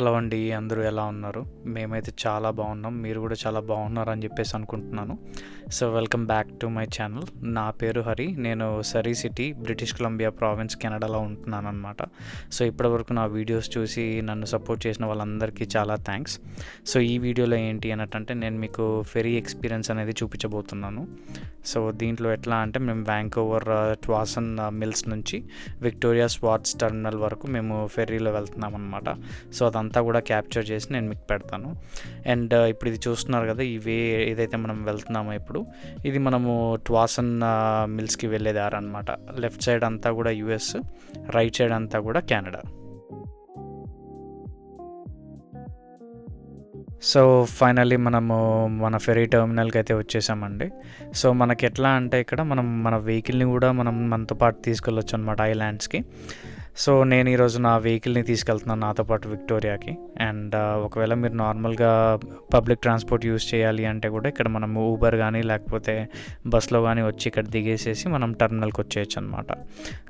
Hello అండి, అందరూ ఎలా ఉన్నారు? మేమైతే చాలా బాగున్నాం. మీరు కూడా చాలా బాగున్నారని చెప్పేసి అనుకుంటున్నాను. So welcome back to my channel. నా పేరు హరి. నేను సరీ సిటీ, బ్రిటిష్ కొలంబియా ప్రావిన్స్, కెనడాలో ఉంటున్నాను అనమాట. సో ఇప్పటివరకు నా వీడియోస్ చూసి నన్ను సపోర్ట్ చేసిన వాళ్ళందరికీ చాలా థ్యాంక్స్. సో ఈ వీడియోలో ఏంటి అన్నట్టంటే నేను మీకు ఫెరీ ఎక్స్పీరియన్స్ అనేది చూపించబోతున్నాను. సో దీంట్లో ఎట్లా అంటే మేము వ్యాంకోవర్ ట్వాసన్ మిల్స్ నుంచి విక్టోరియా స్వార్ట్స్ టెర్మినల్ వరకు మేము ఫెర్రీలో వెళ్తున్నాం అనమాట. సో అదంతా కూడా క్యాప్చర్ చేసి నేను మీకు పెడతాను. అండ్ ఇప్పుడు ఇది చూస్తున్నారు కదా, ఇవే ఏదైతే మనం వెళ్తున్నామో ఇప్పుడు ఇది మనము ట్వాసన్ మిల్స్కి వెళ్ళే దారి అనమాట. లెఫ్ట్ సైడ్ అంతా కూడా యుఎస్, రైట్ సైడ్ అంతా కూడా కెనడా. సో ఫైనల్లీ మనము మన ఫెరీ టెర్మినల్కి అయితే వచ్చేసామండి. సో మనకి ఎట్లా అంటే ఇక్కడ మనం మన వెహికల్ని కూడా మనం మనతో పాటు తీసుకెళ్ళొచ్చు అనమాట ఐలాండ్స్కి. సో నేను ఈరోజు నా వెహికల్ని తీసుకెళ్తున్నాను నాతో పాటు విక్టోరియాకి. అండ్ ఒకవేళ మీరు నార్మల్గా పబ్లిక్ ట్రాన్స్పోర్ట్ యూజ్ చేయాలి అంటే కూడా ఇక్కడ మనం ఊబర్ కానీ లేకపోతే బస్లో కానీ వచ్చి ఇక్కడ దిగేసేసి మనం టెర్మినల్కి వచ్చేయచ్చు అనమాట.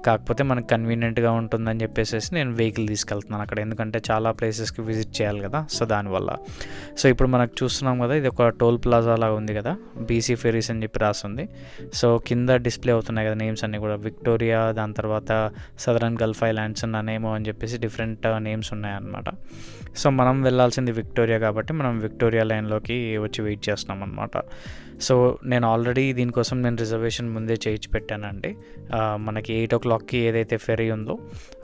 కాకపోతే మనకు కన్వీనియంట్గా ఉంటుందని చెప్పేసి నేను వెహికల్ తీసుకెళ్తున్నాను అక్కడ, ఎందుకంటే చాలా ప్లేసెస్కి విజిట్ చేయాలి కదా. సో దానివల్ల సో ఇప్పుడు మనకు చూస్తున్నాం కదా, ఇది ఒక టోల్ ప్లాజా లాగా ఉంది కదా, బీసీ ఫెరీస్ అని చెప్పి రాస్తుంది. సో కింద డిస్ప్లే అవుతున్నాయి కదా నేమ్స్ అన్నీ కూడా, విక్టోరియా, దాని తర్వాత సదరన్ గల్ఫ్ ఐలాండ్స్ నేమో అని చెప్పేసి డిఫరెంట్ నేమ్స్ ఉన్నాయన్నమాట. సో మనం వెళ్ళాల్సింది విక్టోరియా కాబట్టి మనం విక్టోరియా లైన్లోకి వచ్చి వెయిట్ చేస్తున్నాం అనమాట. సో నేను ఆల్రెడీ దీనికోసం నేను రిజర్వేషన్ ముందే చేయించి పెట్టానండి. మనకి 8 o'clockకి ఏదైతే ఫెరీ ఉందో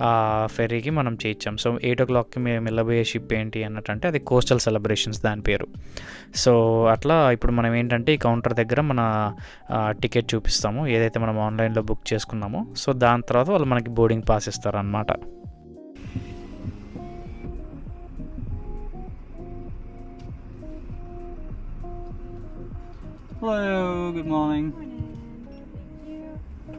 ఆ ఫెరీకి మనం చేయించాం. సో 8 o'clockకి మేము వెళ్ళబోయే షిప్ ఏంటి అన్నట్టంటే అది కోస్టల్ సెలబ్రేషన్స్ దాని పేరు. సో అట్లా ఇప్పుడు మనం ఏంటంటే ఈ కౌంటర్ దగ్గర మన టికెట్ చూపిస్తాము, ఏదైతే మనం ఆన్లైన్లో బుక్ చేసుకున్నామో. సో దాని తర్వాత వాళ్ళు మనకి బోర్డింగ్ పాస్ ఇస్తారనమాట. Hello, good morning. Morning. Thank you.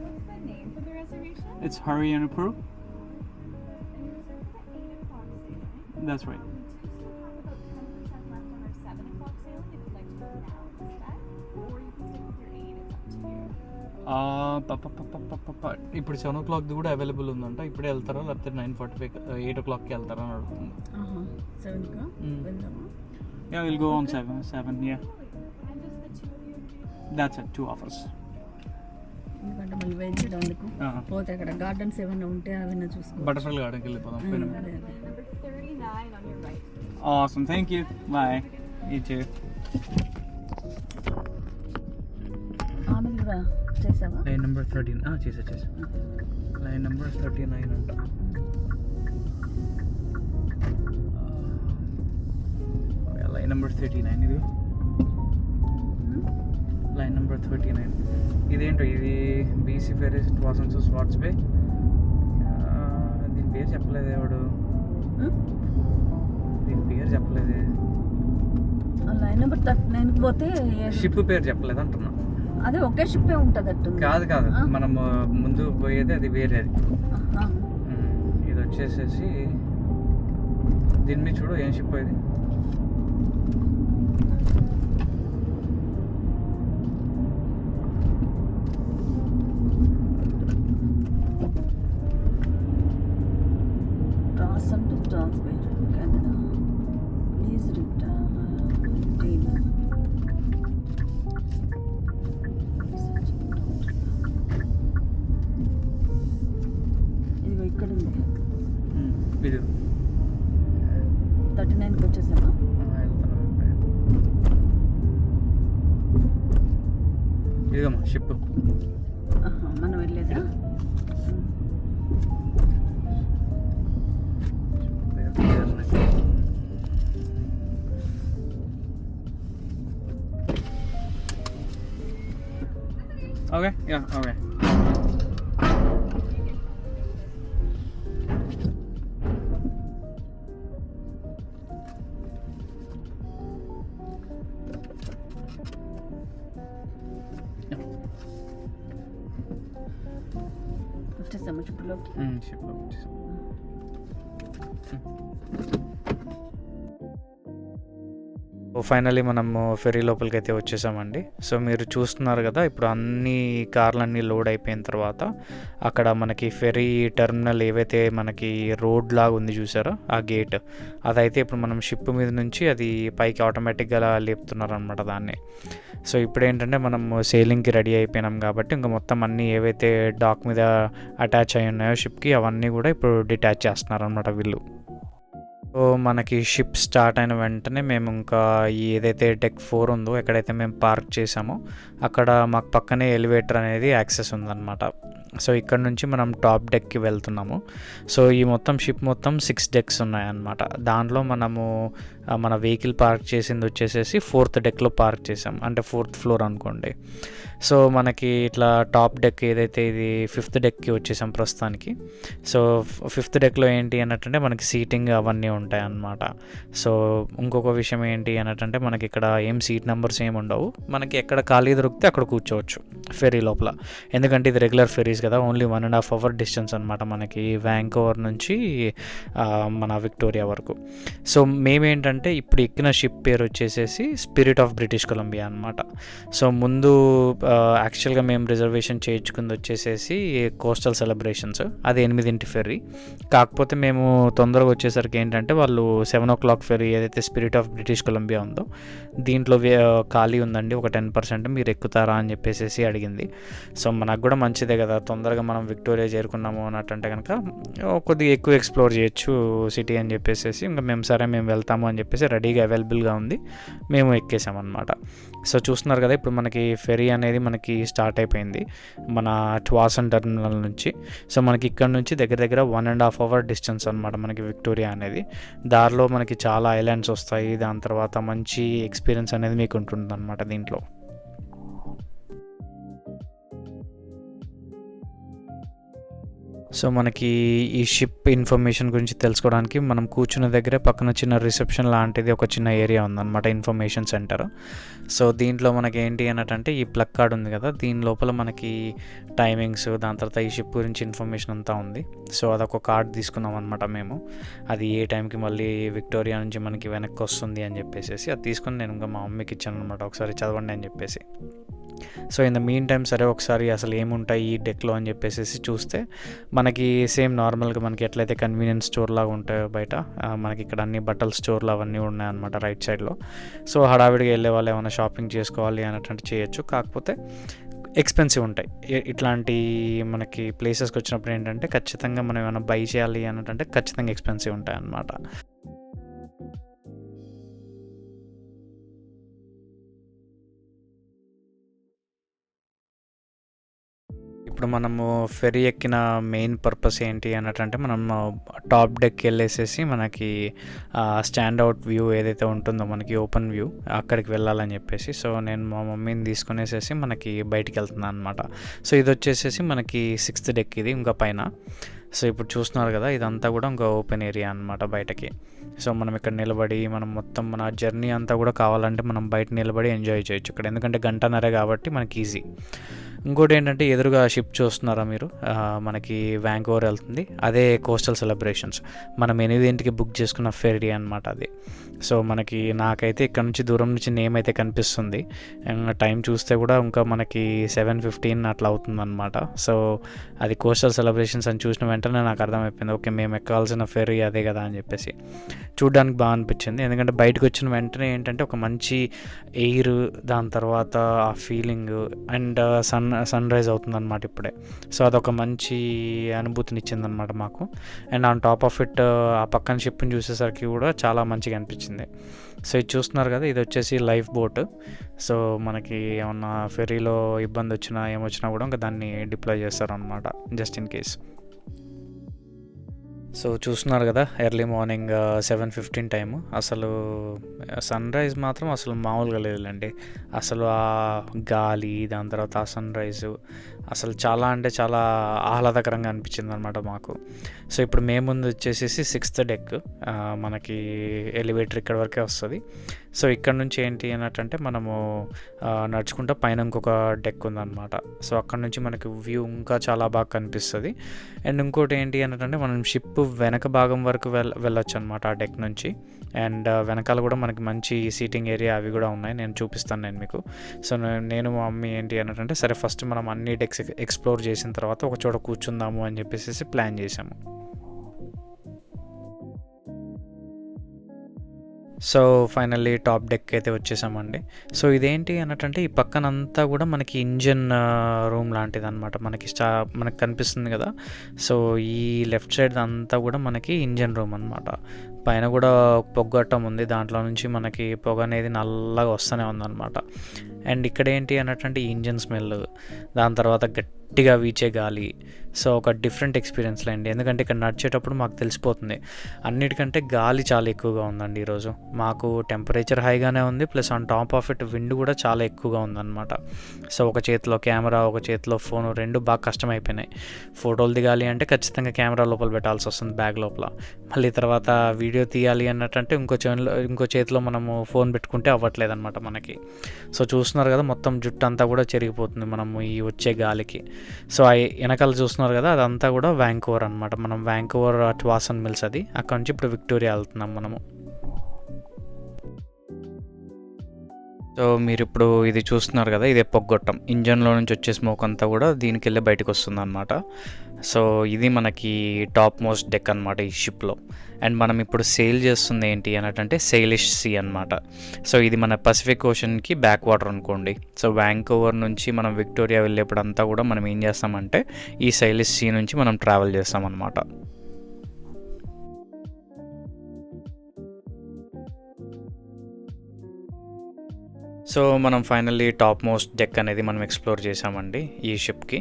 What's the name for the reservation? It's Hari Anupur. And you reserved for the 8 o'clock sailing. That's right. We do still have about 10% left on our 7 o'clock sailing if you'd like to go now instead. Or you can stick with your 8, it's up to you. ఇప్పుడు 7 o'clock కూడా available ఉందంట. ఇప్పుడే వెళ్తారా లేకపోతే 9:45 8 o'clockకి వెళ్తారా అని అడుగుతుంది. 7కా వెళ్దామా? Yeah, we'll go on 7, yeah. And just the two of you? That's it, 2 offers. ఎందుకంటే మళ్ళీ వెయిట్ చేయడం ఎందుకు, పోతే అక్కడ గార్డెన్స్ ఏమైనా ఉంటే అవన్నీ చూసుకో. బటర్ఫ్లై గార్డెన్కి వెళ్ళిపోదాం. అదే Number 39 on your right. Awesome, thank you. Bye. You too. ఆమె కూడా చేసావా? లైన్ నెంబర్ 13 చేసా లైన్ నెంబర్ 39 అంట. లైన్ నెంబర్ 39 ఇది. లైన్ నెంబర్ 39 ఇదేంటో, ఇది బీసీ ఫెరీస్ ట్వాసన్స్ స్వార్ట్స్ బే. దీని పేరు చెప్పలేదు ఎవడు, దీని పేరు చెప్పలేదు. లైన్ నెంబర్ 39కి పోతే షిప్ పేరు చెప్పలేదు అంటున్నా. అదే ఒకే షిప్పే ఉంటుంది అట్టుంది. కాదు మనం ముందు పోయేది అది వేరేది. ఇది వచ్చేసేసి దీని మీద చూడు ఏం షిప్ ఇది. ట్రాసన్ టు ట్రాన్స్బే కెనడా. Please return dealer. ఇదిగో ఇక్కడ ఉంది. ఇది 39కి వచ్చేసామా? ఇదిగమ్మా షిప్. మనం వెళ్ళేదా? Okay, yeah, okay. వచ్చేసామా షిప్లోకి? Ship వచ్చేసాం. ఫైనల్లీ మనము ఫెరీ లోపలికి అయితే వచ్చేసామండి. సో మీరు చూస్తున్నారు కదా, ఇప్పుడు అన్ని కార్లన్నీ లోడ్ అయిపోయిన తర్వాత అక్కడ మనకి ఫెరీ టెర్మినల్ ఏవైతే మనకి రోడ్ లాగా ఉంది చూసారో ఆ గేట్, అదైతే ఇప్పుడు మనం షిప్ మీద నుంచి అది పైకి ఆటోమేటిక్గా లేపుతున్నారు అనమాట దాన్ని. సో ఇప్పుడు ఏంటంటే మనం సేలింగ్కి రెడీ అయిపోయినాం కాబట్టి ఇంకా మొత్తం అన్నీ ఏవైతే డాక్ మీద అటాచ్ అయి ఉన్నాయో షిప్కి అవన్నీ కూడా ఇప్పుడు డిటాచ్ చేస్తున్నారు అనమాట వీళ్ళు. సో మనకి షిప్ స్టార్ట్ అయిన వెంటనే మేము ఇంకా ఏదైతే డెక్ 4 ఉందో, ఎక్కడైతే మేము పార్క్ చేసామో అక్కడ మాకు పక్కనే ఎలివేటర్ అనేది యాక్సెస్ ఉందన్నమాట. సో ఇక్కడ నుంచి మనం టాప్ డెక్కి వెళ్తున్నాము. సో ఈ మొత్తం షిప్ మొత్తం 6 డెక్స్ ఉన్నాయన్నమాట. దాంట్లో మనము మన వెహికల్ పార్క్ చేసింది వచ్చేసేసి 4th డెక్లో పార్క్ చేసాం, అంటే 4th ఫ్లోర్ అనుకోండి. సో మనకి ఇట్లా టాప్ డెక్ ఏదైతే ఇది 5th డెక్కి వచ్చేసాం ప్రస్తుతానికి. సో 5th డెక్లో ఏంటి అన్నట్టంటే మనకి సీటింగ్ అవన్నీ ఉంటాయి అన్నమాట. సో ఇంకొక విషయం ఏంటి అన్నట్టంటే మనకి ఇక్కడ ఏం సీట్ నెంబర్స్ ఏమి ఉండవు, మనకి ఎక్కడ ఖాళీ దొరికితే అక్కడ కూర్చోవచ్చు ఫెరీ లోపల. ఎందుకంటే ఇది రెగ్యులర్ ఫెరీస్ కదా, ఓన్లీ 1.5 అవర్ డిస్టెన్స్ అనమాట మనకి వ్యాంకోవర్ నుంచి మన విక్టోరియా వరకు. సో మేమేంటంటే ఇప్పుడు ఎక్కిన షిప్ పేరు వచ్చేసేసి స్పిరిట్ ఆఫ్ బ్రిటిష్ కొలంబియా అనమాట. సో ముందు యాక్చువల్గా మేము రిజర్వేషన్ చేయించుకుంది వచ్చేసేసి కోస్టల్ సెలబ్రేషన్స్, అది 8 ఫెర్రీ. కాకపోతే మేము తొందరగా వచ్చేసరికి ఏంటంటే వాళ్ళు 7 o'clock ఫెర్రీ ఏదైతే స్పిరిట్ ఆఫ్ బ్రిటిష్ కొలంబియా ఉందో దీంట్లో ఖాళీ ఉందండి, ఒక 10% మీరు ఎక్కుతారా అని చెప్పేసి అడిగింది. సో మనకు కూడా మంచిదే కదా, తొందరగా మనం విక్టోరియా చేరుకున్నాము అన్నట్టు కనుక కొద్దిగా ఎక్కువ ఎక్స్ప్లోర్ చేయొచ్చు సిటీ అని చెప్పేసి ఇంకా మేము వెళ్తాము అని చెప్పేసి రెడీగా అవైలబుల్గా ఉంది, మేము ఎక్కేసామన్నమాట. సో చూస్తున్నారు కదా, ఇప్పుడు మనకి ఫెరీ అనేది మనకి స్టార్ట్ అయిపోయింది మన ట్వాసన్ టెర్మినల్ నుంచి. సో మనకి ఇక్కడ నుంచి దగ్గర 1.5 అవర్ డిస్టెన్స్ అనమాట మనకి విక్టోరియా అనేది. దారిలో మనకి చాలా ఐలాండ్స్ వస్తాయి, దాని తర్వాత మంచి ఎక్స్పీరియన్స్ అనేది మీకు ఉంటుంది అనమాట దీంట్లో. సో మనకి ఈ షిప్ ఇన్ఫర్మేషన్ గురించి తెలుసుకోవడానికి మనం కూర్చున్న దగ్గరే పక్కన చిన్న రిసెప్షన్ లాంటిది ఒక చిన్న ఏరియా ఉందన్నమాట, ఇన్ఫర్మేషన్ సెంటర్. సో దీంట్లో మనకి ఏంటి అన్నట్టంటే ఈ ప్లగ్ కార్డ్ ఉంది కదా, దీని లోపల మనకి టైమింగ్స్, దాని తర్వాత ఈ షిప్ గురించి ఇన్ఫర్మేషన్ అంతా ఉంది. సో అదొక కార్డ్ తీసుకున్నాం అనమాట మేము, అది ఏ టైంకి మళ్ళీ విక్టోరియా నుంచి మనకి వెనక్కి వస్తుంది అని చెప్పేసి అది తీసుకొని నేను ఇంకా మా మమ్మీకి ఇచ్చాను అనమాట, ఒకసారి చదవండి అని చెప్పేసి. So in the mean time సరే ఒకసారి అసలు ఏముంటాయి ఈ డెక్లో అని చెప్పేసి చూస్తే మనకి సేమ్ నార్మల్గా మనకి ఎట్లయితే కన్వీనియన్స్ స్టోర్ లాగా ఉంటాయో బయట, మనకి ఇక్కడ అన్ని బట్టల స్టోర్లు అవన్నీ ఉన్నాయన్నమాట రైట్ సైడ్లో. సో హడావిడిగా వెళ్ళే వాళ్ళు ఏమైనా షాపింగ్ చేసుకోవాలి అన్నట్టు చేయొచ్చు, కాకపోతే ఎక్స్పెన్సివ్ ఉంటాయి. ఇట్లాంటి మనకి ప్లేసెస్కి వచ్చినప్పుడు ఏంటంటే ఖచ్చితంగా మనం ఏమైనా బై చేయాలి అన్నట్టు ఖచ్చితంగా ఎక్స్పెన్సివ్ ఉంటాయి అన్నమాట. ఇప్పుడు మనము ఫెరీ ఎక్కిన మెయిన్ పర్పస్ ఏంటి అన్నట్టంటే మనం టాప్ డెక్కి వెళ్ళేసేసి మనకి స్టాండ్ అవుట్ వ్యూ ఏదైతే ఉంటుందో మనకి ఓపెన్ వ్యూ అక్కడికి వెళ్ళాలని చెప్పేసి. సో నేను మా మమ్మీని తీసుకునేసేసి మనకి బయటికి వెళ్తున్నాను అనమాట. సో ఇది వచ్చేసేసి మనకి 6th డెక్, ఇది ఇంకా పైన. సో ఇప్పుడు చూస్తున్నారు కదా, ఇదంతా కూడా ఇంకా ఓపెన్ ఏరియా అనమాట బయటకి. సో మనం ఇక్కడ నిలబడి మనం మొత్తం మన జర్నీ అంతా కూడా కావాలంటే మనం బయట నిలబడి ఎంజాయ్ చేయొచ్చు ఇక్కడ, ఎందుకంటే 1.5 గంట కాబట్టి మనకి ఈజీ. ఇంకోటి ఏంటంటే ఎదురుగా షిప్ చూస్తున్నారా మీరు, మనకి వ్యాంకోవర్ వెళ్తుంది, అదే కోస్టల్ సెలబ్రేషన్స్ మనం 8 బుక్ చేసుకున్న ఫెరీ అనమాట అది. సో మనకి నాకైతే ఇక్కడ నుంచి దూరం నుంచి నేమ్ అయితే కనిపిస్తుంది, టైం చూస్తే కూడా ఇంకా మనకి 7:15 అట్లా అవుతుందన్నమాట. సో అది కోస్టల్ సెలబ్రేషన్స్ అని చూసిన వెంటనే నాకు అర్థమైపోయింది, ఓకే మేము ఎక్కాల్సిన ఫెరీ అదే కదా అని చెప్పేసి. చూడ్డానికి బాగా అనిపించింది, ఎందుకంటే బయటకు వచ్చిన వెంటనే ఏంటంటే ఒక మంచి ఎయిర్, దాని తర్వాత ఆ ఫీలింగ్ అండ్ సన్ రైజ్ అవుతుందన్నమాట ఇప్పుడే. సో అదొక మంచి అనుభూతిని ఇచ్చిందనమాట మాకు. And on top of it ఆ పక్కన షిప్ని చూసేసరికి కూడా చాలా మంచిగా అనిపించింది. సో ఇది చూస్తున్నారు కదా, ఇది వచ్చేసి లైఫ్ బోట్. సో మనకి ఏమన్నా ఫెరీలో ఇబ్బంది వచ్చినా ఏమొచ్చినా కూడా ఇంకా దాన్ని డిప్లాయ్ చేస్తారు అనమాట, జస్ట్ ఇన్ కేస్. సో చూస్తున్నారు కదా, ఎర్లీ మార్నింగ్ 7:15 టైము. అసలు సన్ రైజ్ మాత్రం అసలు మామూలుగా లేదులేండి. అసలు ఆ గాలి, దాని తర్వాత ఆ సన్ రైజు అసలు చాలా అంటే చాలా ఆహ్లాదకరంగా అనిపించింది అనమాట మాకు. సో ఇప్పుడు మేము ముందు వచ్చేసేసి 6th డెక్, మనకి ఎలివేటర్ ఇక్కడ వరకే వస్తుంది. సో ఇక్కడ నుంచి ఏంటి అన్నట్టంటే మనము నడుచుకుంటూ పైన ఇంకొక డెక్ ఉందన్నమాట. సో అక్కడ నుంచి మనకి వ్యూ ఇంకా చాలా బాగా కనిపిస్తుంది. అండ్ ఇంకోటి ఏంటి అన్నట్టంటే మనం షిప్ వెనక భాగం వరకు వెళ్ళొచ్చు అనమాట ఆ డెక్ నుంచి. అండ్ వెనకాల కూడా మనకి మంచి సీటింగ్ ఏరియా అవి కూడా ఉన్నాయి, నేను చూపిస్తాను నేను మీకు. సో నేను మా మమ్మీ ఏంటి అన్నట్టు సరే ఫస్ట్ మనం అన్ని డెక్స్ ఎక్స్ప్లోర్ చేసిన తర్వాత ఒక చోట కూర్చుందాము అని చెప్పేసి ప్లాన్ చేసాము. సో ఫైనల్లీ టాప్ డెక్ అయితే వచ్చేసామండి. సో ఇదేంటి అన్నట్టంటే ఈ పక్కనంతా కూడా మనకి ఇంజన్ రూమ్ లాంటిది అనమాట. మనకి కనిపిస్తుంది కదా. సో ఈ లెఫ్ట్ సైడ్ అంతా కూడా మనకి ఇంజన్ రూమ్ అనమాట. పైన కూడా పొగ్గట్టం ఉంది, దాంట్లో నుంచి మనకి పొగ అనేది నల్లగా వస్తూనే ఉందన్నమాట. అండ్ ఇక్కడ ఏంటి అన్నట్టంటే ఇంజన్ స్మెల్, దాని తర్వాత గట్టిగా వీచే గాలి. సో ఒక డిఫరెంట్ ఎక్స్పీరియన్స్ అండి, ఎందుకంటే ఇక్కడ నడిచేటప్పుడు మాకు తెలిసిపోతుంది. అన్నిటికంటే గాలి చాలా ఎక్కువగా ఉందండి ఈరోజు. మాకు టెంపరేచర్ హైగానే ఉంది, plus on top of it wind కూడా చాలా ఎక్కువగా ఉందన్నమాట. సో ఒక చేతిలో కెమెరా, ఒక చేతిలో ఫోను, రెండు బాగా కష్టమైపోయినాయి. ఫోటోలు దిగాలి అంటే ఖచ్చితంగా కెమెరా లోపల పెట్టాల్సి వస్తుంది బ్యాగ్ లోపల. మళ్ళీ తర్వాత వీడియో తీయాలి అన్నట్టంటే ఇంకో చేతిలో మనము ఫోన్ పెట్టుకుంటే అవ్వట్లేదు అనమాట మనకి. సో చూస్తున్నారు కదా, మొత్తం జుట్టు అంతా కూడా చెరిగిపోతుంది మనము ఈ వచ్చే గాలికి. సో వెనకాల చూస్తున్నారు కదా, అదంతా కూడా వ్యాంకోవర్ అనమాట. మనం వ్యాంకోవర్ వాసన్ మిల్స్ అది, అక్కడ నుంచి ఇప్పుడు విక్టోరియా వెళ్తున్నాం మనము. సో మీరు ఇప్పుడు ఇది చూస్తున్నారు కదా, ఇదే పొగ్గొట్టం. ఇంజన్లో నుంచి వచ్చే స్మోక్ అంతా కూడా దీనికి వెళ్ళి బయటకు వస్తుంది అనమాట. సో ఇది మనకి టాప్ మోస్ట్ డెక్ అనమాట ఈ షిప్లో. అండ్ మనం ఇప్పుడు సేల్ చేస్తుంది ఏంటి అన్నట్టంటే సెయిలిష్ సీ అనమాట. సో ఇది మన పసిఫిక్ ఓషన్కి బ్యాక్ వాటర్ అనుకోండి. సో వ్యాంకోవర్ నుంచి మనం విక్టోరియా వెళ్ళేప్పుడంతా కూడా మనం ఏం చేస్తామంటే ఈ సెయిలిష్ సీ నుంచి మనం ట్రావెల్ చేస్తాం అనమాట. సో మనం ఫైనల్లీ టాప్ మోస్ట్ డెక్ అనేది మనం ఎక్స్ప్లోర్ చేసామండి ఈ షిప్కి.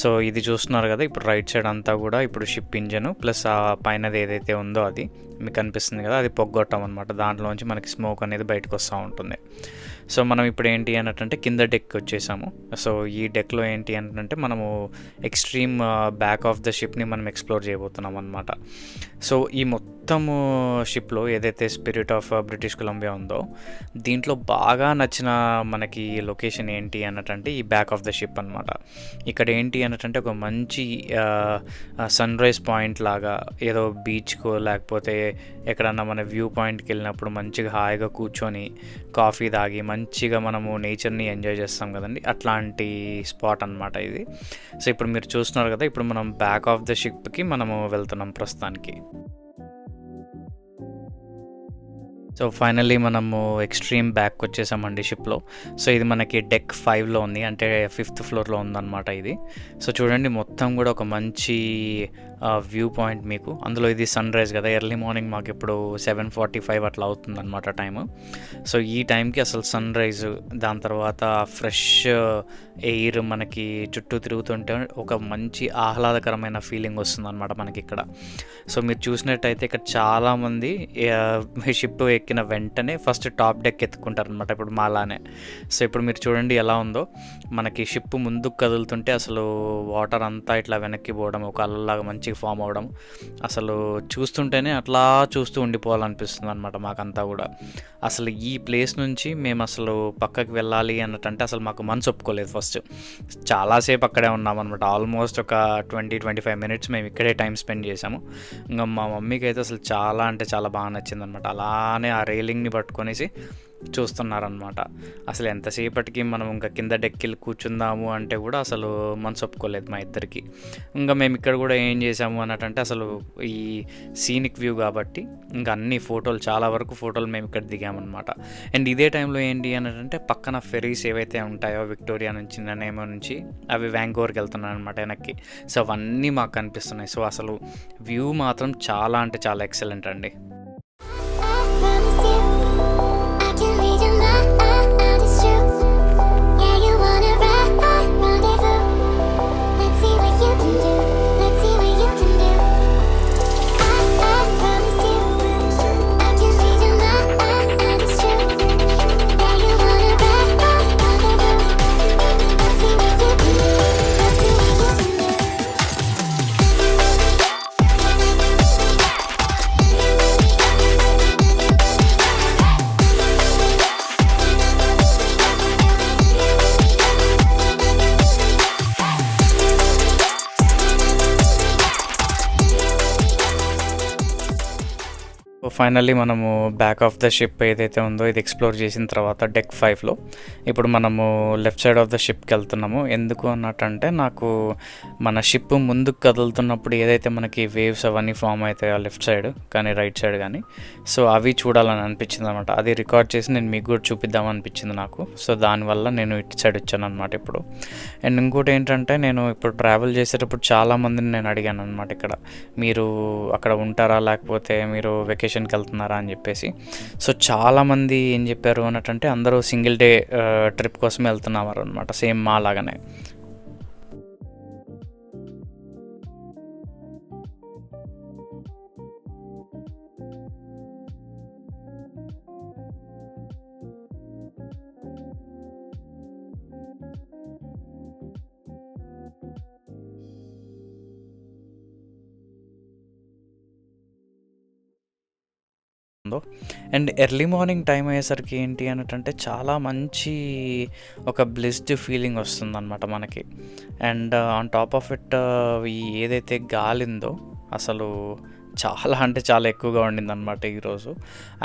సో ఇది చూస్తున్నారు కదా, ఇప్పుడు రైట్ సైడ్ అంతా కూడా ఇప్పుడు షిప్ ఇంజను ప్లస్ ఆ పైనది ఏదైతే ఉందో అది మీకు కనిపిస్తుంది కదా, అది పొగ్గొట్టం అనమాట. దాంట్లోంచి మనకి స్మోక్ అనేది బయటకు వస్తూ ఉంటుంది. సో మనం ఇప్పుడు ఏంటి అన్నట్టంటే కింద డెక్ వచ్చేసాము. సో ఈ డెక్లో ఏంటి అంటే మనము ఎక్స్ట్రీమ్ బ్యాక్ ఆఫ్ ద షిప్ని మనం ఎక్స్ప్లోర్ చేయబోతున్నాం అనమాట. సో ఈ మొత్తము షిప్లో ఏదైతే స్పిరిట్ ఆఫ్ బ్రిటిష్ కొలంబియా ఉందో, దీంట్లో బాగా నచ్చిన మనకి లొకేషన్ ఏంటి అన్నట్టంటే ఈ బ్యాక్ ఆఫ్ ద షిప్ అనమాట. ఇక్కడ ఏంటి అన్నట్టంటే ఒక మంచి సన్ రైజ్ పాయింట్ లాగా, ఏదో బీచ్కో లేకపోతే ఎక్కడన్నా మన వ్యూ పాయింట్కి వెళ్ళినప్పుడు మంచిగా హాయిగా కూర్చొని కాఫీ తాగి మంచిగా మనము నేచర్ని ఎంజాయ్ చేస్తాం కదండి, అట్లాంటి స్పాట్ అనమాట ఇది. సో ఇప్పుడు మీరు చూస్తున్నారు కదా, ఇప్పుడు మనం బ్యాక్ ఆఫ్ ద షిప్కి మనము వెళ్తున్నాం ప్రస్తుతానికి. సో ఫైనల్లీ మనము ఎక్స్ట్రీమ్ బ్యాక్ వచ్చేసామండి షిప్లో. సో ఇది మనకి డెక్ 5లో ఉంది, అంటే 5th ఫ్లోర్లో ఉందన్నమాట ఇది. సో చూడండి, మొత్తం కూడా ఒక మంచి వ్యూ పాయింట్ మీకు. అందులో ఇది సన్ రైజ్ కదా, ఎర్లీ మార్నింగ్ మాకు ఇప్పుడు 7:45 అట్లా అవుతుందన్నమాట టైము. సో ఈ టైంకి అసలు సన్ రైజ్, దాని తర్వాత ఫ్రెష్ ఎయిర్ మనకి చుట్టూ తిరుగుతుంటే ఒక మంచి ఆహ్లాదకరమైన ఫీలింగ్ వస్తుంది అనమాట మనకి ఇక్కడ. సో మీరు చూసినట్టయితే ఇక్కడ చాలామంది షిప్ ఎక్కిన వెంటనే ఫస్ట్ టాప్ డెక్ ఎత్తుకుంటారు అనమాట, ఇప్పుడు మాలానే. సో ఇప్పుడు మీరు చూడండి ఎలా ఉందో, మనకి షిప్ ముందుకు కదులుతుంటే అసలు వాటర్ అంతా ఇట్లా వెనక్కి పోవడం, ఒక అల్లలాగా మంచిగా ఫామ్ అవ్వడం, అసలు చూస్తుంటేనే అట్లా చూస్తూ ఉండిపోవాలనిపిస్తుంది అనమాట మాకంతా కూడా. అసలు ఈ ప్లేస్ నుంచి మేము అసలు పక్కకి వెళ్ళాలి అన్నట్టంటే అసలు మాకు మనసు ఒప్పుకోలేదు. ఫస్ట్ చాలాసేపు అక్కడే ఉన్నామన్నమాట, ఆల్మోస్ట్ ఒక 20-25 మినిట్స్ మేము ఇక్కడే టైం స్పెండ్ చేసాము. ఇంకా మా మమ్మీకి అయితే అసలు చాలా అంటే చాలా బాగా నచ్చిందనమాట. అలానే ఆ రైలింగ్ని పట్టుకొనేసి చూస్తున్నారనమాట. అసలు ఎంతసేపటికి మనం ఇంకా కింద డెక్కిలు కూర్చుందాము అంటే కూడా అసలు మనసు ఒప్పుకోలేదు మా ఇద్దరికి. ఇంకా మేము ఇక్కడ కూడా ఏం చేసాము అన్నట్టంటే అసలు ఈ సీనిక్ వ్యూ కాబట్టి ఇంకా అన్ని ఫోటోలు, చాలా వరకు ఫోటోలు మేము ఇక్కడ దిగామన్నమాట. అండ్ ఇదే టైంలో ఏంటి అన్నట్టంటే పక్కన ఫెరీస్ ఏవైతే ఉంటాయో విక్టోరియా నుంచి ననేమో నుంచి, అవి వ్యాంకోవర్కి వెళ్తున్నాయి అనమాట వెనక్కి. సో అవన్నీ మాకు కనిపిస్తున్నాయి. సో అసలు వ్యూ మాత్రం చాలా అంటే చాలా ఎక్సలెంట్ అండి. ఫైనల్లీ మనము బ్యాక్ ఆఫ్ ద షిప్ ఏదైతే ఉందో ఇది ఎక్స్ప్లోర్ చేసిన తర్వాత డెక్ 5లో ఇప్పుడు మనము లెఫ్ట్ సైడ్ ఆఫ్ ద షిప్కి వెళ్తున్నాము. ఎందుకు అన్నట్టంటే నాకు మన షిప్ ముందుకు కదులుతున్నప్పుడు ఏదైతే మనకి వేవ్స్ అవన్నీ ఫామ్ అవుతాయో లెఫ్ట్ సైడ్ కానీ రైట్ సైడ్ కానీ, సో అవి చూడాలని అనిపించింది అనమాట. అది రికార్డ్ చేసి నేను మీకు కూడా చూపిద్దాం అనిపించింది నాకు. సో దానివల్ల నేను ఇటు సైడ్ వచ్చాను అనమాట ఇప్పుడు. అండ్ ఇంకోటి ఏంటంటే నేను ఇప్పుడు ట్రావెల్ చేసేటప్పుడు చాలామందిని నేను అడిగాను అనమాట, ఇక్కడ మీరు అక్కడ ఉంటారా లేకపోతే మీరు వెకేషన్కి వెళ్తున్నారా అని చెప్పేసి. సో చాలామంది ఏం చెప్పారు అన్నట్టంటే అందరూ సింగిల్ డే ట్రిప్ కోసం వెళ్తున్నారు అనమాట, సేమ్ మా లాగానే. అండ్ ఎర్లీ మార్నింగ్ టైం అయ్యేసరికి ఏంటి అన్నట్టంటే చాలా మంచి ఒక బ్లెస్డ్ ఫీలింగ్ వస్తుంది అనమాట మనకి. And on top of it ఏదైతే గాలి ఉందో అసలు చాలా అంటే చాలా ఎక్కువగా ఉండిందనమాట ఈరోజు.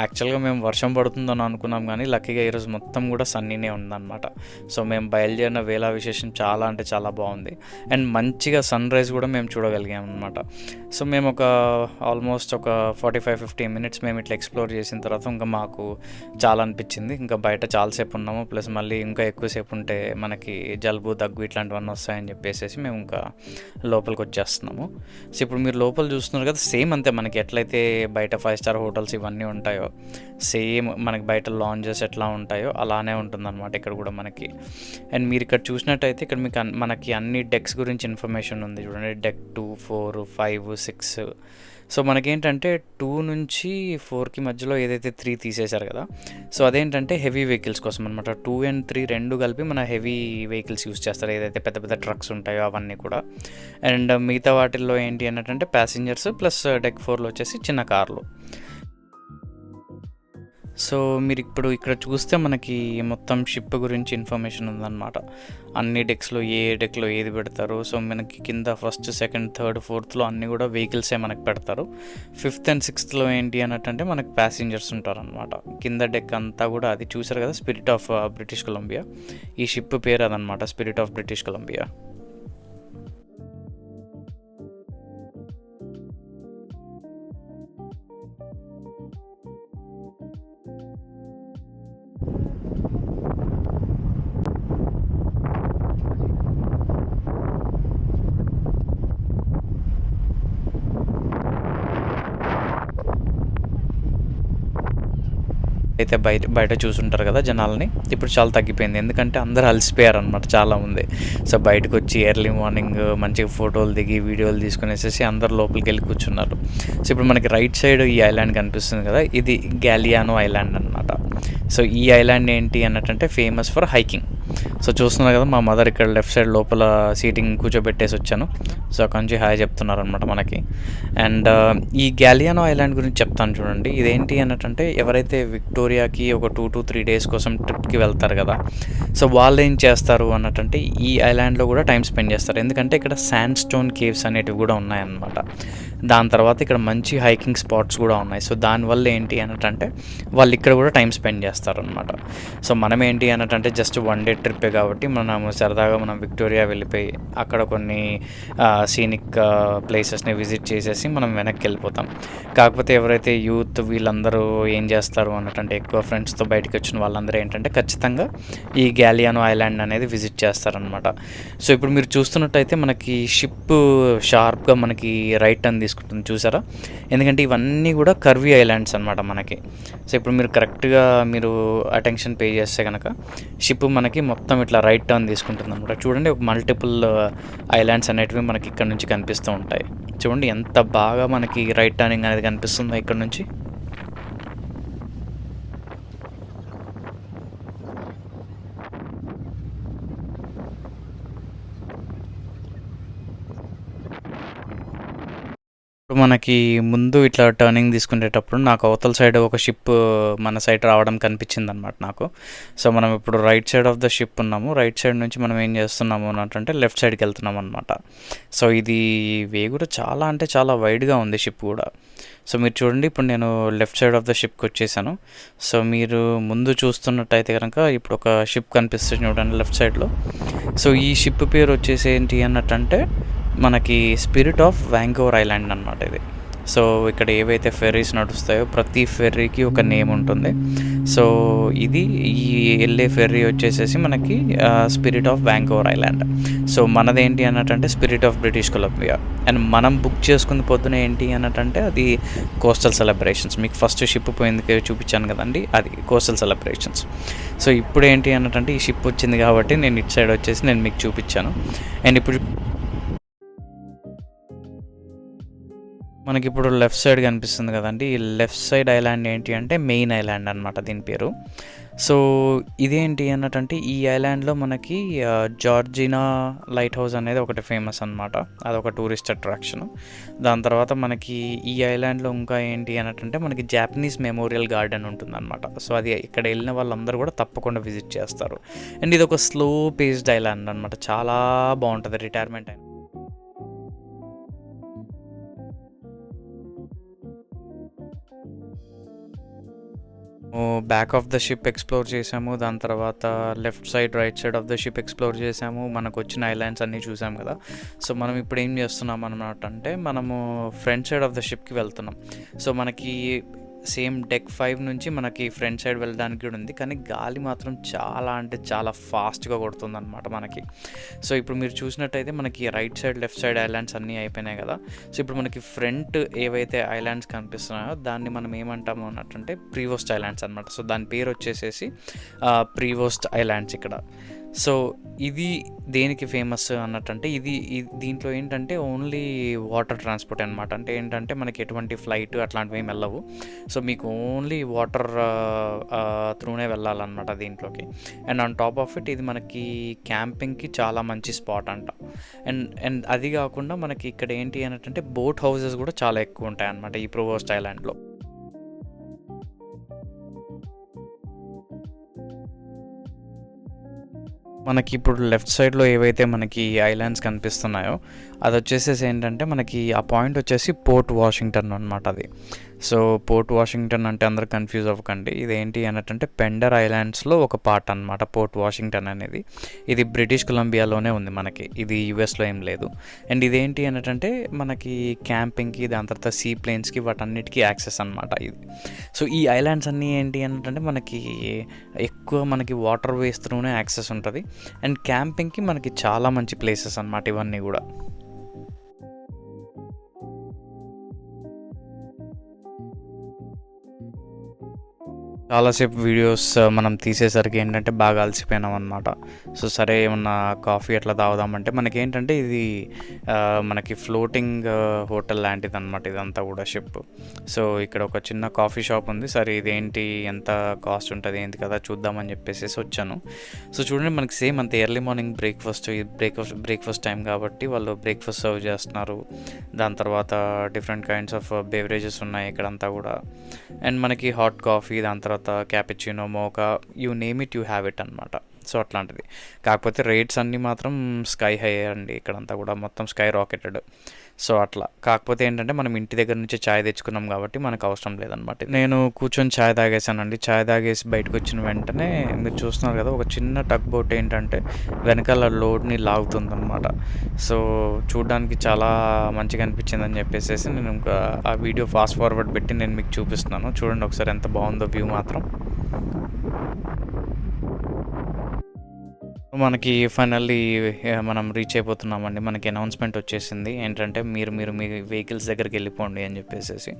యాక్చువల్గా మేము వర్షం పడుతుందని అనుకున్నాం కానీ లక్కీగా ఈరోజు మొత్తం కూడా సన్నీనే ఉందన్నమాట. సో మేము బయలుదేరిన వేళ విశేషం చాలా అంటే చాలా బాగుంది. అండ్ మంచిగా సన్ రైజ్ కూడా మేము చూడగలిగాం అనమాట. సో మేము ఒక ఆల్మోస్ట్ ఒక 45-50 మినిట్స్ మేము ఇట్లా ఎక్స్ప్లోర్ చేసిన తర్వాత ఇంకా మాకు చాలా అనిపించింది, ఇంకా బయట చాలాసేపు ఉన్నాము, ప్లస్ మళ్ళీ ఇంకా ఎక్కువసేపు ఉంటే మనకి జలుబు దగ్గు ఇట్లాంటివన్నీ వస్తాయని చెప్పేసి మేము ఇంకా లోపలికి వచ్చేస్తున్నాము. సో ఇప్పుడు మీరు లోపల చూస్తున్నారు కదా, సేమ్ అంతే మనకి ఎట్లయితే బయట 5 స్టార్ హోటల్స్ ఇవన్నీ ఉంటాయో సేమ్ మనకి బయట లాంజెస్ ఎట్లా ఉంటాయో అలానే ఉంటుందన్నమాట ఇక్కడ కూడా మనకి. అండ్ మీరు ఇక్కడ చూసినట్టయితే ఇక్కడ మీకు మనకి అన్ని డెక్స్ గురించి ఇన్ఫర్మేషన్ ఉంది చూడండి. డెక్ 2, 4, 5, 6. సో మనకేంటంటే 2 నుంచి 4కి మధ్యలో ఏదైతే 3 తీసేశారు కదా, సో అదేంటంటే హెవీ వెహికల్స్ కోసం అనమాట. 2 and 3 రెండు కలిపి మన హెవీ వెహికల్స్ యూస్ చేస్తారు, ఏదైతే పెద్ద పెద్ద ట్రక్స్ ఉంటాయో అవన్నీ కూడా. అండ్ మిగతా వాటిల్లో ఏంటి అన్నట్టంటే ప్యాసింజర్స్ ప్లస్ డెక్ 4లో వచ్చేసి చిన్న కార్లు. సో మీరు ఇప్పుడు ఇక్కడ చూస్తే మనకి మొత్తం షిప్ గురించి ఇన్ఫర్మేషన్ ఉందన్నమాట. అన్ని డెక్స్లో ఏ డెక్లో ఏది పెడతారు. సో మనకి కింద 1st, 2nd, 3rd, 4thలో అన్నీ కూడా వెహికల్సే మనకు పెడతారు. 5th and 6thలో ఏంటి అన్నట్టంటే మనకి ప్యాసింజర్స్ ఉంటారనమాట. కింద డెక్ అంతా కూడా అది చూసారు కదా, స్పిరిట్ ఆఫ్ బ్రిటిష్ కొలంబియా. ఈ షిప్ పేరు అదనమాట, స్పిరిట్ ఆఫ్ బ్రిటిష్ కొలంబియా. అయితే బయట చూసుంటారు కదా జనాలని, ఇప్పుడు చాలా తగ్గిపోయింది, ఎందుకంటే అందరూ అలసిపోయారు అనమాట చాలామంది. సో బయటకు వచ్చి ఎర్లీ మార్నింగ్ మంచిగా ఫోటోలు దిగి వీడియోలు తీసుకునేసేసి అందరు లోపలికి వెళ్ళి కూర్చున్నారు. సో ఇప్పుడు మనకి రైట్ సైడ్ ఈ ఐలాండ్ కనిపిస్తుంది కదా, ఇది గాలియానో ఐలాండ్ అనమాట. సో ఈ ఐలాండ్ ఏంటి అన్నట్టంటే ఫేమస్ ఫర్ హైకింగ్. సో చూస్తున్నారు కదా, మా మదర్ ఇక్కడ లెఫ్ట్ సైడ్ లోపల సీటింగ్ కూర్చోబెట్టేసి వచ్చాను. సో అక్కడ నుంచి హాయ్ చెప్తున్నారు అనమాట మనకి. అండ్ ఈ గాలియానో ఐలాండ్ గురించి చెప్తాను చూడండి. ఇదేంటి అన్నట్టంటే ఎవరైతే విక్టోరియాకి ఒక 2 to 3 డేస్ కోసం ట్రిప్కి వెళ్తారు కదా, సో వాళ్ళు ఏం చేస్తారు అన్నట్టంటే ఈ ఐలాండ్లో కూడా టైం స్పెండ్ చేస్తారు. ఎందుకంటే ఇక్కడ శాండ్ స్టోన్ కేవ్స్ అనేటివి కూడా ఉన్నాయన్నమాట. దాని తర్వాత ఇక్కడ మంచి హైకింగ్ స్పాట్స్ కూడా ఉన్నాయి. సో దానివల్ల ఏంటి అన్నట్టంటే వాళ్ళు ఇక్కడ కూడా టైం స్పెండ్ చేస్తారు అనమాట. సో మనం ఏంటి అన్నట్టంటే జస్ట్ 1 డే ట్రిప్పే కాబట్టి మనం సరదాగా మనం విక్టోరియా వెళ్ళిపోయి అక్కడ కొన్ని సీనిక్ ప్లేసెస్ని విజిట్ చేసేసి మనం వెనక్కి వెళ్ళిపోతాం. కాకపోతే ఎవరైతే యూత్ వీళ్ళందరూ ఏం చేస్తారు అన్నట్టంటే ఎక్కువ ఫ్రెండ్స్తో బయటకు వచ్చిన వాళ్ళందరూ ఏంటంటే ఖచ్చితంగా ఈ గాలియానో ఐలాండ్ అనేది విజిట్ చేస్తారనమాట. సో ఇప్పుడు మీరు చూస్తున్నట్టయితే మనకి షిప్ షార్ప్గా మనకి రైట్ టర్న్ తీసుకుంటుంది చూసారా, ఎందుకంటే ఇవన్నీ కూడా కర్వీ ఐలాండ్స్ అనమాట మనకి. సో ఇప్పుడు మీరు కరెక్ట్గా మీరు అటెన్షన్ పే చేస్తే కనుక షిప్ మనకి మొత్తం ఇట్లా రైట్ టర్న్ తీసుకుంటుంది అనమాట. చూడండి, ఒక మల్టిపుల్ ఐలాండ్స్ అనేటివి మనకి ఇక్కడ నుంచి కనిపిస్తూ ఉంటాయి. చూడండి ఎంత బాగా మనకి రైట్ టర్నింగ్ అనేది కనిపిస్తుందో ఇక్కడ నుంచి. ఇప్పుడు మనకి ముందు ఇట్లా టర్నింగ్ తీసుకునేటప్పుడు నాకు అవతల సైడ్ ఒక షిప్ మన సైడ్ రావడం కనిపించింది అనమాట నాకు. సో మనం ఇప్పుడు right side of the ship ఉన్నాము. రైట్ సైడ్ నుంచి మనం ఏం చేస్తున్నాము అన్నట్టు లెఫ్ట్ సైడ్కి వెళ్తున్నాం అనమాట. సో ఇది వే కూడా చాలా అంటే చాలా వైడ్గా ఉంది షిప్ కూడా. సో మీరు చూడండి, ఇప్పుడు నేను లెఫ్ట్ సైడ్ ఆఫ్ ద షిప్కి వచ్చేసాను. సో మీరు ముందు చూస్తున్నట్టయితే కనుక ఇప్పుడు ఒక షిప్ కనిపిస్తుంది చూడండి లెఫ్ట్ సైడ్లో. సో ఈ షిప్ పేరు వచ్చేసి ఏంటి అన్నట్టంటే మనకి స్పిరిట్ ఆఫ్ వ్యాంకోవర్ ఐలాండ్ అనమాట ఇది. సో ఇక్కడ ఏవైతే ఫెర్రీస్ నడుస్తాయో ప్రతి ఫెర్రీకి ఒక నేమ్ ఉంటుంది. సో ఇది ఈ వెళ్ళే ఫెర్రీ వచ్చేసేసి మనకి spirit of Vancouver island. So మనదేంటి అన్నట్టంటే spirit of British Columbia. And మనం బుక్ చేసుకున్న పొద్దున ఏంటి అన్నట్టంటే అది కోస్టల్ సెలబ్రేషన్స్. మీకు ఫస్ట్ షిప్ పోయింది చూపించాను కదండి, అది కోస్టల్ సెలబ్రేషన్స్. సో ఇప్పుడు ఏంటి అన్నట్టంటే ఈ షిప్ వచ్చింది కాబట్టి నేను ఇటు సైడ్ వచ్చేసి నేను మీకు చూపించాను. అండ్ ఇప్పుడు మనకి ఇప్పుడు లెఫ్ట్ సైడ్ కనిపిస్తుంది కదండి, ఈ లెఫ్ట్ సైడ్ ఐలాండ్ ఏంటి అంటే మెయిన్ ఐలాండ్ అనమాట దీని పేరు. సో ఇదేంటి అన్నట్టంటే ఈ ఐలాండ్లో మనకి జార్జినా లైట్ హౌస్ అనేది ఒకటి ఫేమస్ అనమాట. అదొక టూరిస్ట్ అట్రాక్షన్. దాని తర్వాత మనకి ఈ ఐలాండ్లో ఇంకా ఏంటి అన్నట్టంటే మనకి జాపనీస్ మెమోరియల్ గార్డెన్ ఉంటుందన్నమాట. సో అది ఇక్కడ వెళ్ళిన వాళ్ళందరూ కూడా తప్పకుండా విజిట్ చేస్తారు. అండ్ ఇది ఒక స్లో పేస్డ్ ఐలాండ్ అనమాట, చాలా బాగుంటుంది. రిటైర్మెంట్ అయిన back of the ship explore చేసాము. దాని తర్వాత left side right side of the ship explore చేసాము. మనకు వచ్చిన ఐలాండ్స్ అన్నీ చూసాం కదా. సో మనం ఇప్పుడు ఏం చేస్తున్నాం అన్నమాట అంటే మనము ఫ్రంట్ సైడ్ ఆఫ్ ద షిప్కి వెళ్తున్నాం. సో మనకి సేమ్ డెక్ 5 నుంచి మనకి ఫ్రంట్ సైడ్ వెళ్ళడానికి కూడా ఉంది, కానీ గాలి మాత్రం చాలా అంటే చాలా ఫాస్ట్గా కొడుతుంది అనమాట మనకి. సో ఇప్పుడు మీరు చూసినట్టయితే మనకి right side left side islands అన్నీ అయిపోయినాయి కదా. సో ఇప్పుడు మనకి ఫ్రంట్ ఏవైతే ఐలాండ్స్ కనిపిస్తున్నాయో దాన్ని మనం ఏమంటాము అన్నట్టంటే ప్రీవోస్ట్ ఐలాండ్స్ అనమాట. సో దాని పేరు వచ్చేసేసి ప్రీవోస్ట్ ఐలాండ్స్ ఇక్కడ. సో ఇది దేనికి ఫేమస్ అన్నట్టంటే దీంట్లో ఏంటంటే ఓన్లీ వాటర్ ట్రాన్స్పోర్ట్ అనమాట. అంటే ఏంటంటే మనకి ఎటువంటి ఫ్లైట్ అట్లాంటివి ఏమి వెళ్ళవు. సో మీకు ఓన్లీ వాటర్ త్రూనే వెళ్ళాలన్నమాట దీంట్లోకి. And on top of it ఇది మనకి క్యాంపింగ్కి చాలా మంచి స్పాట్ అంట. అండ్ అది కాకుండా మనకి ఇక్కడ ఏంటి అన్నట్టంటే బోట్ హౌసెస్ కూడా చాలా ఎక్కువ ఉంటాయి అన్నమాట ఈ ప్రీవోస్ట్ ఐలాండ్లో. మనకి ఇప్పుడు లెఫ్ట్ సైడ్లో ఏవైతే మనకి ఐలాండ్స్ కనిపిస్తున్నాయో అది వచ్చేసేసి ఏంటంటే మనకి ఆ పాయింట్ వచ్చేసి పోర్ట్ వాషింగ్టన్ అనమాట అది. సో పోర్ట్ వాషింగ్టన్ అంటే అందరూ కన్ఫ్యూజ్ అవ్వకండి, ఇదేంటి అన్నట్టంటే పెండర్ ఐలాండ్స్లో ఒక పార్ట్ అనమాట పోర్ట్ వాషింగ్టన్ అనేది. ఇది బ్రిటిష్ కొలంబియాలోనే ఉంది మనకి, ఇది యూఎస్లో ఏం లేదు. అండ్ ఇదేంటి అన్నట్టంటే మనకి క్యాంపింగ్కి దాని తర్వాత సీ ప్లేన్స్కి వాటన్నిటికీ యాక్సెస్ అనమాట ఇది. సో ఈ ఐలాండ్స్ అన్నీ ఏంటి అన్నట్టంటే మనకి ఎక్కువ మనకి వాటర్ వేస్ త్రూనే యాక్సెస్ ఉంటుంది. అండ్ క్యాంపింగ్కి మనకి చాలా మంచి ప్లేసెస్ అనమాట ఇవన్నీ కూడా. చాలాసేపు వీడియోస్ మనం తీసేసరికి ఏంటంటే బాగా అలసిపోయినాం అనమాట. సో సరే ఏమన్నా కాఫీ అట్లా తాగుదామంటే మనకేంటంటే ఇది మనకి ఫ్లోటింగ్ హోటల్ లాంటిది అనమాట ఇదంతా కూడా షిప్. సో ఇక్కడ ఒక చిన్న కాఫీ షాప్ ఉంది. సరే ఇదేంటి ఎంత కాస్ట్ ఉంటుంది ఏంటి కదా చూద్దామని చెప్పేసి వచ్చాను. సో చూడండి మనకి సేమ్ అంత ఎర్లీ మార్నింగ్ బ్రేక్ఫాస్ట్ టైం కాబట్టి వాళ్ళు బ్రేక్ఫాస్ట్ సర్వ్ చేస్తున్నారు. దాని తర్వాత డిఫరెంట్ కైండ్స్ ఆఫ్ బెవరేజెస్ ఉన్నాయి ఇక్కడంతా కూడా. అండ్ మనకి హాట్ కాఫీ, దాని తర్వాత cappuccino, Moka, you name it you have it అనమాట. సో అట్లాంటిది. కాకపోతే రేట్స్ అన్నీ మాత్రం స్కై హై అండి ఇక్కడంతా కూడా, మొత్తం స్కై రాకెటెడ్. సో అట్లా. కాకపోతే ఏంటంటే మనం ఇంటి దగ్గర నుంచి ఛాయ్ తెచ్చుకున్నాం కాబట్టి మనకు అవసరం లేదనమాట. నేను కూర్చొని ఛాయ్ తాగేసానండి. ఛాయ్ తాగేసి బయటకు వచ్చిన వెంటనే మీరు చూస్తున్నారు కదా ఒక చిన్న టగ్ బోట్ ఏంటంటే వెనకాల లోడ్ని లాగుతుందన్నమాట. సో చూడడానికి చాలా మంచిగా అనిపించిందని చెప్పేసి నేను ఇంకా ఆ వీడియో ఫాస్ట్ ఫార్వర్డ్ పెట్టి నేను మీకు చూపిస్తున్నాను. చూడండి ఒకసారి ఎంత బాగుందో వ్యూ మాత్రం. మనకి ఫైనల్లీ మనం రీచ్ అయిపోతున్నామండి. మనకి అనౌన్స్మెంట్ వచ్చేసింది ఏంటంటే మీరు మీ వెహికల్స్ దగ్గరికి వెళ్ళిపోండి అని చెప్పేసి.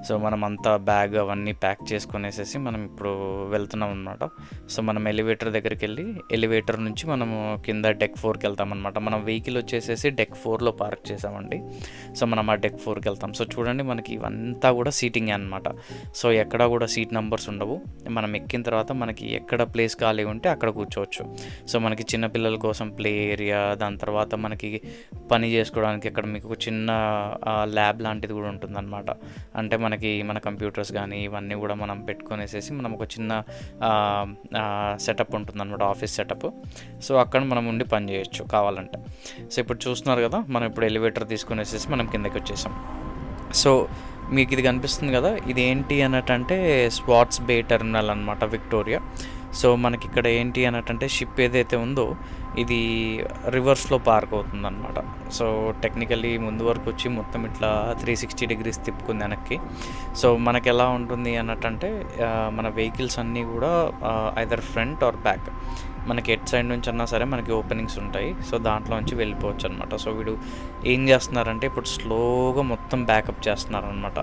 సో మనం అంతా బ్యాగ్ అవన్నీ ప్యాక్ చేసుకునేసేసి మనం ఇప్పుడు వెళ్తున్నాం అనమాట. సో మనం ఎలివేటర్ దగ్గరికి వెళ్ళి ఎలివేటర్ నుంచి మనము కింద డెక్ 4కి వెళ్తామన్నమాట. మనం వెహికల్ వచ్చేసేసి డెక్ 4లో పార్క్ చేసామండి. సో మనం ఆ డెక్ 4కి వెళ్తాం. సో చూడండి మనకి ఇవంతా కూడా సీటింగ్ అనమాట. సో ఎక్కడ కూడా సీట్ నెంబర్స్ ఉండవు. మనం ఎక్కిన తర్వాత మనకి ఎక్కడ ప్లేస్ ఖాళీ ఉంటే అక్కడ కూర్చోవచ్చు. సో మనకి చిన్నపిల్లల కోసం ప్లే ఏరియా, దాని తర్వాత మనకి పని చేసుకోవడానికి అక్కడ మీకు ఒక చిన్న ల్యాబ్ లాంటిది కూడా ఉంటుందన్నమాట. అంటే మన కంప్యూటర్స్ కానీ ఇవన్నీ కూడా మనం పెట్టుకొనేసేసి మనం ఒక చిన్న సెటప్ ఉంటుందన్నమాట, ఆఫీస్ సెటప్. సో అక్కడ మనం ఉండి పని చేయొచ్చు కావాలంటే. సో ఇప్పుడు చూస్తున్నారు కదా, మనం ఇప్పుడు ఎలివేటర్ తీసుకునేసేసి మనం కిందకి వచ్చేసాం. సో మీకు ఇది కనిపిస్తుంది కదా, ఇది ఏంటి అన్నట్టంటే స్వాట్స్ బే టెర్మినల్ అనమాట, విక్టోరియా. సో మనకి ఇక్కడ ఏంటి అన్నట్టంటే షిప్ ఏదైతే ఉందో ఇది రివర్స్లో పార్క్ అవుతుందన్నమాట. సో టెక్నికల్లీ ముందు వరకు వచ్చి మొత్తం ఇట్లా 360 degrees తిప్పుకుంది వెనక్కి. సో మనకి ఎలా ఉంటుంది అన్నట్టంటే మన వెహికల్స్ అన్నీ కూడా ఐదర్ ఫ్రంట్ ఆర్ బ్యాక్, మనకి ఎట్ సైడ్ నుంచి అన్నా సరే మనకి ఓపెనింగ్స్ ఉంటాయి. సో దాంట్లో నుంచి వెళ్ళిపోవచ్చు అనమాట. సో వీడు ఏం చేస్తున్నారంటే ఇప్పుడు స్లోగా మొత్తం బ్యాకప్ చేస్తున్నారనమాట.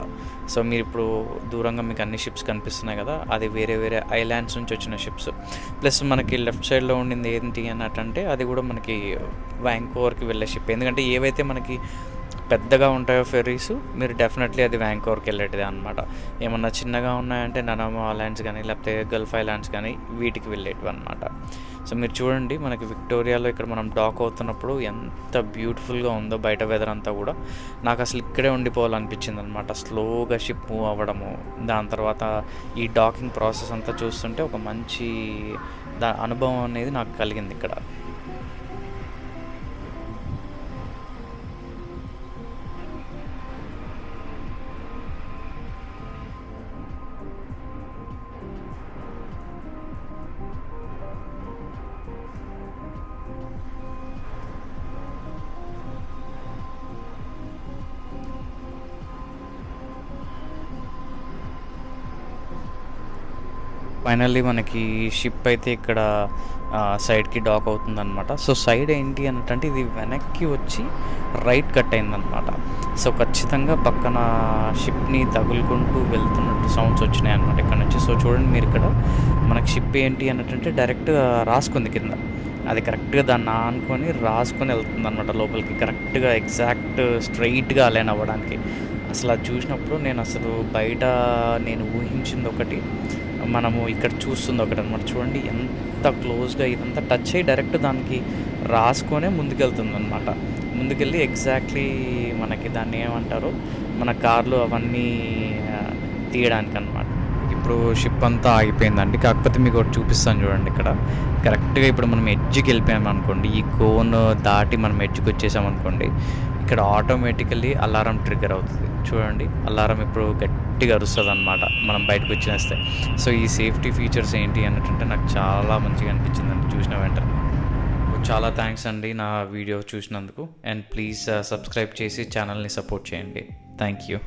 సో మీరు ఇప్పుడు దూరంగా మీకు అన్ని షిప్స్ కనిపిస్తున్నాయి కదా, అది వేరే వేరే ఐలాండ్స్ నుంచి వచ్చిన షిప్స్. ప్లస్ మనకి లెఫ్ట్ సైడ్లో ఉండింది ఏంటి అన్నట్టంటే అది కూడా మనకి వ్యాంకోవర్కి వెళ్ళే షిప్. ఎందుకంటే ఏవైతే మనకి పెద్దగా ఉంటాయో ఫెర్రీస్, మీరు డెఫినెట్లీ అది వ్యాంకోవర్కి వెళ్ళేటిదే అనమాట. ఏమన్నా చిన్నగా ఉన్నాయంటే ననామో ఐలాండ్స్ కానీ లేకపోతే గల్ఫ్ ఐలాండ్స్ కానీ వీటికి వెళ్ళేటివి అనమాట. సో మీరు చూడండి, మనకి విక్టోరియాలో ఇక్కడ మనం డాక్ అవుతున్నప్పుడు ఎంత బ్యూటిఫుల్గా ఉందో బయట వెదర్ అంతా కూడా. నాకు అసలు ఇక్కడే ఉండిపోవాలనిపించింది అనమాట. స్లోగా షిప్ మూవ్ అవ్వడము, దాని తర్వాత ఈ డాకింగ్ ప్రాసెస్ అంతా చూస్తుంటే ఒక మంచి అనుభవం అనేది నాకు కలిగింది ఇక్కడ. ఫైనల్లీ మనకి షిప్ అయితే ఇక్కడ సైడ్కి డాక్ అవుతుందన్నమాట. సో సైడ్ ఏంటి అన్నట్టు ఇది వెనక్కి వచ్చి రైట్ కట్ అయిందనమాట. సో ఖచ్చితంగా పక్కన షిప్ని తగులుకుంటూ వెళ్తున్నట్టు సౌండ్స్ వచ్చినాయి అనమాట ఇక్కడ నుంచి. సో చూడండి మీరు ఇక్కడ మనకి షిప్ ఏంటి అన్నట్టు డైరెక్ట్గా రాసుకుంది కింద, అది కరెక్ట్గా దాన్ని ఆనుకొని రాసుకొని వెళ్తుంది అనమాట లోపలికి, కరెక్ట్గా ఎగ్జాక్ట్ స్ట్రైట్గా అలైన్ అవ్వడానికి. అసలు అది చూసినప్పుడు బయట నేను ఊహించింది ఒకటి, మనము ఇక్కడ చూస్తుంది ఒకటి అనమాట. చూడండి ఎంత క్లోజ్గా ఇదంతా టచ్ అయ్యి డైరెక్ట్ దానికి రాసుకొనే ముందుకెళ్తుంది అనమాట. ముందుకెళ్ళి ఎగ్జాక్ట్లీ మనకి దాన్ని ఏమంటారు, మన కార్లు అవన్నీ తీయడానికి అనమాట. ఇప్పుడు షిప్ అంతా ఆగిపోయిందండి. కాకపోతే మీకు ఒకటి చూపిస్తాను చూడండి. ఇక్కడ కరెక్ట్గా ఇప్పుడు మనం ఎడ్జ్కి వెళ్ళిపోయామనుకోండి, ఈ కోన్ దాటి మనం ఎడ్జ్కి వచ్చేసామనుకోండి, ఇక్కడ ఆటోమేటికల్లీ అలారం ట్రిగ్గర్ అవుతుంది. చూడండి, అలారం ఇప్పుడు గట్టిగా అరుస్తుంది అనమాట మనం బయటకు వచ్చేస్తే. సో ఈ సేఫ్టీ ఫీచర్స్ ఏంటి అన్నట్టుంటే నాకు చాలా మంచిగా అనిపించిందండి చూసిన వెంటనే. చాలా థ్యాంక్స్ అండి నా వీడియో చూసినందుకు. అండ్ ప్లీజ్ సబ్స్క్రైబ్ చేసి ఛానల్ని సపోర్ట్ చేయండి. Thank you.